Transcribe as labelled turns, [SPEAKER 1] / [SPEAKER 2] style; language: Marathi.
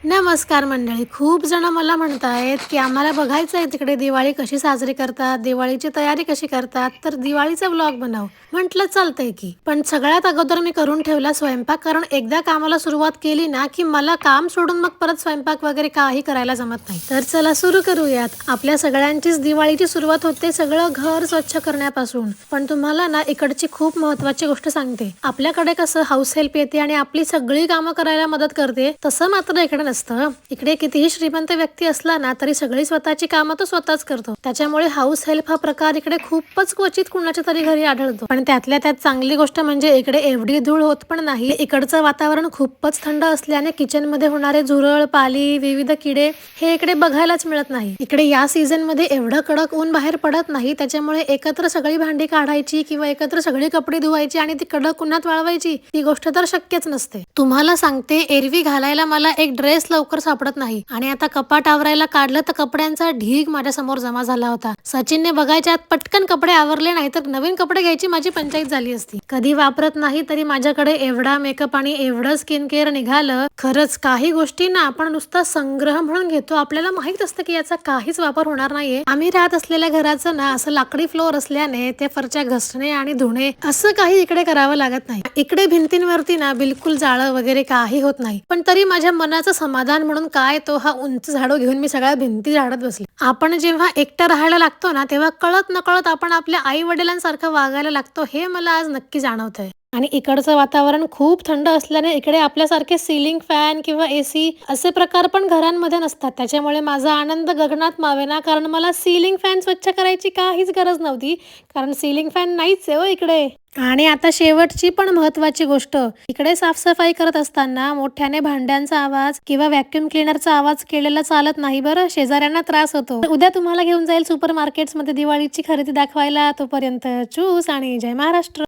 [SPEAKER 1] नमस्कार मंडळी. खूप जण मला म्हणतायत, की आम्हाला बघायचं आहे तिकडे दिवाळी कशी साजरी करतात, दिवाळीची तयारी कशी करतात, तर दिवाळीचा व्लॉग बनव. म्हटलं चालतंय की. पण सगळ्यात अगोदर मी करून ठेवला स्वयंपाक, कारण एकदा कामाला सुरुवात केली ना, की मला काम सोडून मग परत स्वयंपाक वगैरे काही करायला जमत नाही. तर चला सुरू करूयात. आपल्या सगळ्यांचीच दिवाळीची सुरुवात होते सगळं घर स्वच्छ करण्यापासून. पण तुम्हाला ना इकडची खूप महत्त्वाची गोष्ट सांगते. आपल्याकडे कसं हाऊस हेल्प येते आणि आपली सगळी कामं करायला मदत करते, तसं मात्र इकडे नसतं. इकडे कितीही श्रीमंत व्यक्ती असला ना तरी सगळी स्वतःची कामं तो स्वतःच करतो. त्याच्यामुळे हाऊस हेल्प हा प्रकार इकडे खूपच क्वचित कुणाच्या तरी घरी आढळतो. पण त्यातल्या त्यात चांगली गोष्ट म्हणजे इकडे एवढी धूळ होत पण नाही. इकडचं वातावरण खूपच थंड असल्याने किचन मध्ये होणारे झुरळ, पाली, विविध किडे हे इकडे बघायलाच मिळत नाही. इकडे या सीझन मध्ये एवढं कडक ऊन बाहेर पडत नाही, त्याच्यामुळे एकत्र सगळी भांडी काढायची किंवा एकत्र सगळी कपडे धुवायची आणि ती कडक उन्हात वाळवायची ही गोष्ट तर शक्यच नसते. तुम्हाला सांगते, एरवी घालायला मला एक ड्रेस लवकर सापडत नाही आणि आता कपाट आवरायला काढलं तर कपड्यांचा ढीग माझ्या समोर जमा झाला होता. सचिनने बघायच्या आत पटकन कपडे आवरले, नाही तर नवीन कपडे घ्यायची माझी पंचायत झाली असती. कधी वापरत नाही तरी माझ्याकडे एवढा मेकअप आणि एवढं स्किन केअर निघालं. खरंच काही गोष्टी ना आपण नुसता संग्रह म्हणून घेतो. आपल्याला माहित असतं की याचा काहीच वापर होणार नाहीये. आम्ही राहत असलेल्या घराचं ना असं लाकडी फ्लोअर असल्याने ते फरच्या घसणे आणि धुणे असं काही इकडे करावं लागत नाही. इकडे भिंतींवरती ना बिलकुल जाळं वगैरे काही होत नाही. पण तरी माझ्या मनाचं समाधान म्हणून काय तो हा उंच झाडू घेऊन मी सगळ्या भिंती झाडत बसले. आपण जेव्हा एकटं राहायला लागतो ना तेव्हा कळत नकळत आपण आपल्या आई वडिलांसारखं वागायला लागतो, हे मला आज नक्की जाणवतंय. आणि इकडचं वातावरण खूप थंड असल्याने इकडे आपल्यासारखे सीलिंग फॅन किंवा एसी असे प्रकार पण घरांमध्ये नसतात. त्याच्यामुळे माझा आनंद गगनात मावेना, कारण मला सीलिंग फॅन स्वच्छ करायची काहीच गरज नव्हती, कारण सीलिंग फॅन नाहीच आहे हो इकडे. आणि आता शेवटची पण महत्वाची गोष्ट, इकडे साफसफाई करत असताना मोठ्याने भांड्यांचा आवाज किंवा व्हॅक्युम क्लिनरचा आवाज केलेला चालत नाही बरं, शेजाऱ्यांना त्रास होतो. उद्या तुम्हाला घेऊन जाईल सुपर मार्केट्स मध्ये दिवाळीची खरेदी दाखवायला. तोपर्यंत चूस आणि जय महाराष्ट्र.